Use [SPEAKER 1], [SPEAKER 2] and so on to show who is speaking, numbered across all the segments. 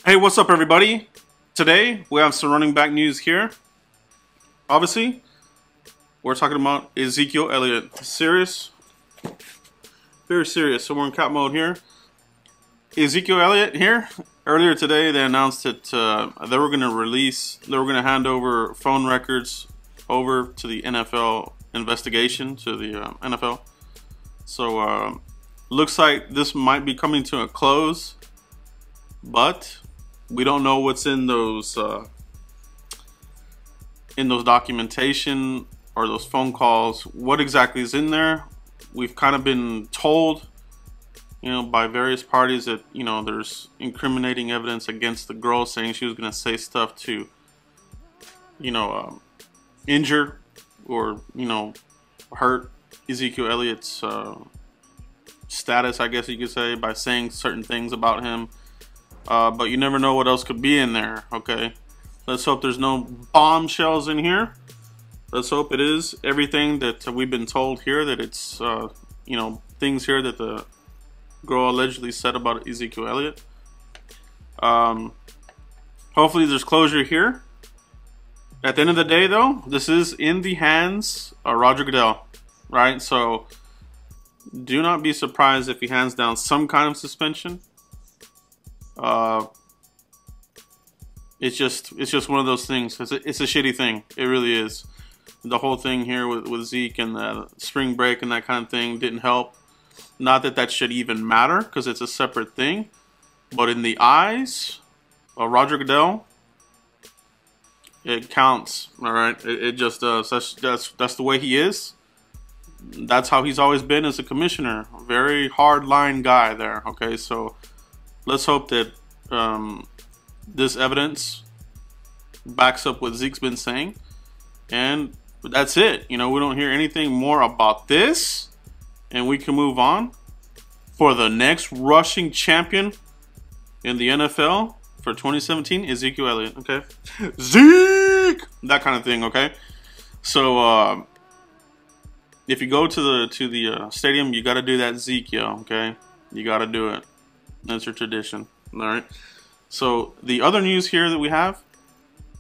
[SPEAKER 1] Hey, what's up, everybody? Today we have some running back news here. Obviously, we're talking about Ezekiel Elliott. Serious, very serious. So we're in cap mode here. Ezekiel Elliott here. Earlier today, they announced that they were going to hand over phone records over to the NFL investigation, to the NFL. So looks like this might be coming to a close, but we don't know what's in those documentation or those phone calls. What exactly is in there? We've kind of been told, by various parties that, there's incriminating evidence against the girl, saying she was going to say stuff to, injure or, hurt Ezekiel Elliott's status, I guess you could say, by saying certain things about him. But you never know what else could be in there, okay? Let's hope there's no bombshells in here. Let's hope it is everything that we've been told here, that it's, things here that the girl allegedly said about Ezekiel Elliott. Hopefully there's closure here. At the end of the day, though, this is in the hands of Roger Goodell, right? So do not be surprised if he hands down some kind of suspension. It's just one of those things. It's a shitty thing. It really is. The whole thing here with Zeke and the spring break and that kind of thing didn't help. Not that that should even matter, because it's a separate thing. But in the eyes of Roger Goodell, it counts. All right, it just does. That's the way he is. That's how he's always been as a commissioner. Very hard line guy there. Okay, so let's hope that this evidence backs up what Zeke's been saying, and that's it. We don't hear anything more about this, and we can move on for the next rushing champion in the NFL for 2017, Ezekiel Elliott. Okay, Zeke, that kind of thing. Okay, so if you go to the stadium, you got to do that Zeke yell. Okay, you got to do it. That's your tradition. All right. So the other news here that we have,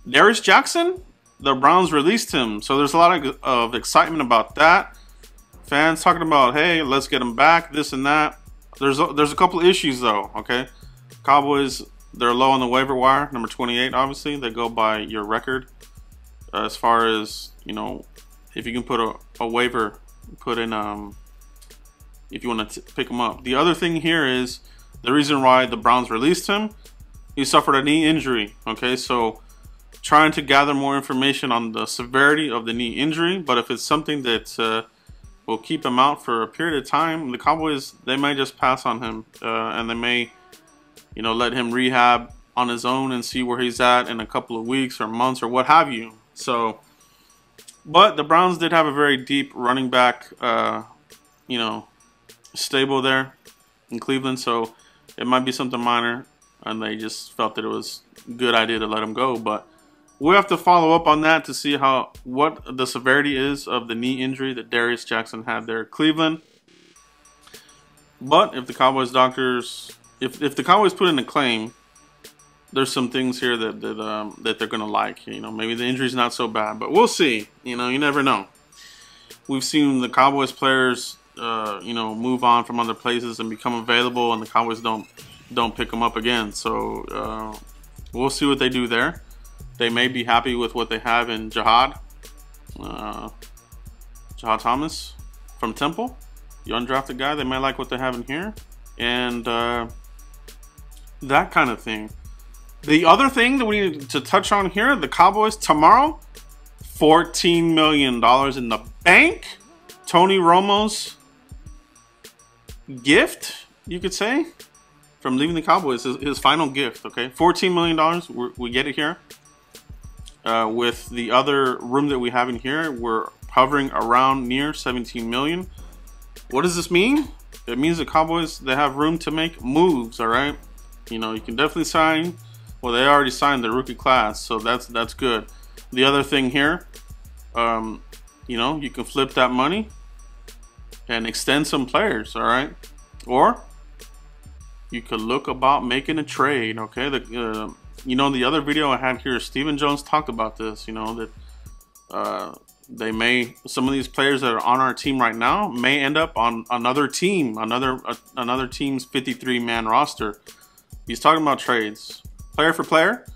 [SPEAKER 1] Darius Jackson, the Browns released him. So there's a lot of excitement about that. Fans talking about, hey, let's get him back, this and that. There's a couple of issues though. Okay, Cowboys, they're low on the waiver wire, number 28. Obviously, they go by your record as far as if you can put a waiver, put in if you want to pick him up. The other thing here is the reason why the Browns released him. He suffered a knee injury. Okay, so trying to gather more information on the severity of the knee injury. But if it's something that will keep him out for a period of time, the Cowboys, they may just pass on him, and they may, let him rehab on his own and see where he's at in a couple of weeks or months or what have you. So, but the Browns did have a very deep running back, stable there in Cleveland, so it might be something minor, and they just felt that it was a good idea to let him go. But we'll have to follow up on that to see what the severity is of the knee injury that Darius Jackson had there at Cleveland. But if the Cowboys doctors, if the Cowboys put in a claim, there's some things here that they're gonna like. Maybe the injury's not so bad, but we'll see. You never know. We've seen the Cowboys players, move on from other places and become available, and the Cowboys don't pick them up again. So we'll see what they do there. They may be happy with what they have in Jahad Thomas from Temple, the undrafted guy. They might like what they have in here, and that kind of thing. The other thing that we need to touch on here, the Cowboys tomorrow, $14 million in the bank. Tony Romo's gift, you could say, from leaving the Cowboys, his final gift. Okay, $14 million. We get it here. With the other room that we have in here, we're hovering around near 17 million. What does this mean? It means the Cowboys, they have room to make moves. All right, you can definitely sign. Well, they already signed the rookie class, so that's good. The other thing here, you can flip that money and extend some players. All right, or you could look about making a trade. Okay, you know, the other video I had here, Stephen Jones talked about this. You know that they may, some of these players that are on our team right now may end up on another team, another team's 53-man roster. He's talking about trades, player for player,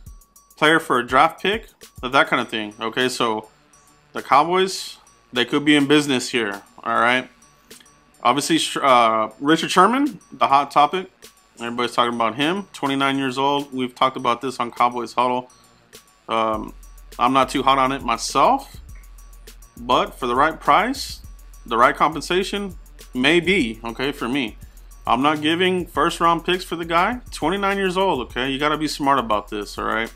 [SPEAKER 1] player for a draft pick, that kind of thing. Okay, so the Cowboys, they could be in business here. All right. Obviously, Richard Sherman, the hot topic. Everybody's talking about him. 29 years old. We've talked about this on Cowboys Huddle. I'm not too hot on it myself, but for the right price, the right compensation, maybe, okay, for me. I'm not giving first-round picks for the guy. 29 years old, okay? You got to be smart about this, all right?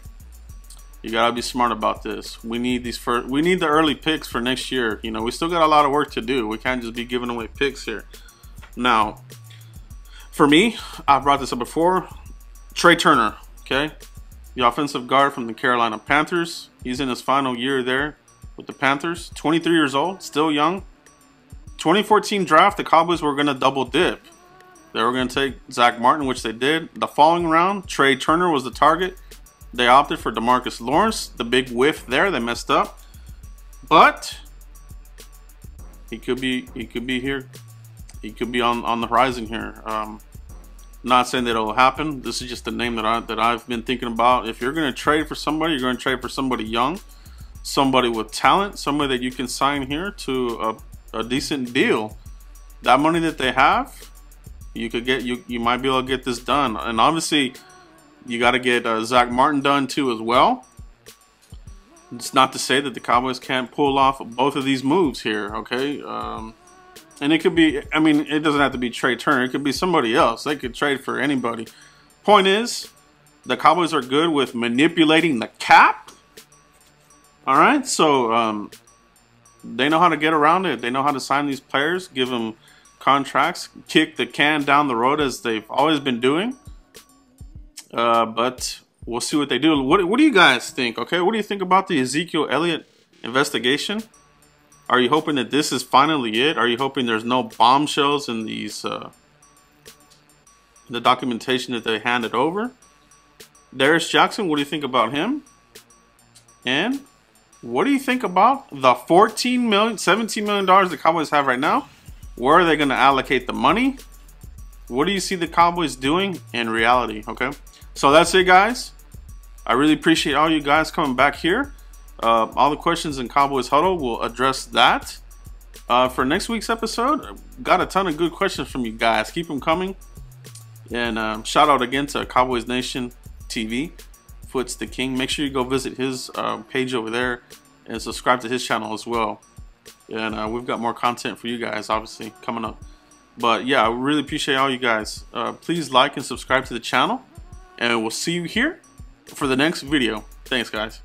[SPEAKER 1] You got to be smart about this. We need we need the early picks for next year. You know, we still got a lot of work to do. We can't just be giving away picks here. Now, for me, I've brought this up before. Trey Turner, okay? The offensive guard from the Carolina Panthers. He's in his final year there with the Panthers. 23 years old, still young. 2014 draft, the Cowboys were going to double dip. They were going to take Zach Martin, which they did. The following round, Trey Turner was the target. They opted for DeMarcus Lawrence. The big whiff there, they messed up. But he could be here. He could be on the horizon here. Not saying that it'll happen. This is just the name that I've been thinking about. If you're going to trade for somebody, you're going to trade for somebody young, somebody with talent, somebody that you can sign here to a decent deal. That money that they have, you could get, you might be able to get this done. And obviously, you got to get Zach Martin done too as well. It's not to say that the Cowboys can't pull off both of these moves here, okay? And it could be, I mean, it doesn't have to be Trey Turner. It could be somebody else. They could trade for anybody. Point is, the Cowboys are good with manipulating the cap. All right, so they know how to get around it. They know how to sign these players, give them contracts, kick the can down the road as they've always been doing. But we'll see what they do. What do you guys think? Okay, what do you think about the Ezekiel Elliott investigation? Are you hoping that this is finally it? Are you hoping there's no bombshells in these the documentation that they handed over? Darius Jackson, what do you think about him? And what do you think about the $17 million the Cowboys have right now? Where are they going to allocate the money? What do you see the Cowboys doing in reality? Okay, so that's it, guys. I really appreciate all you guys coming back here. All the questions in Cowboys Huddle, we'll address that. For next week's episode, got a ton of good questions from you guys. Keep them coming. And shout out again to Cowboys Nation TV. Foots the King. Make sure you go visit his page over there and subscribe to his channel as well. And we've got more content for you guys, obviously, coming up. But yeah, I really appreciate all you guys. Please like and subscribe to the channel. And we'll see you here for the next video. Thanks, guys.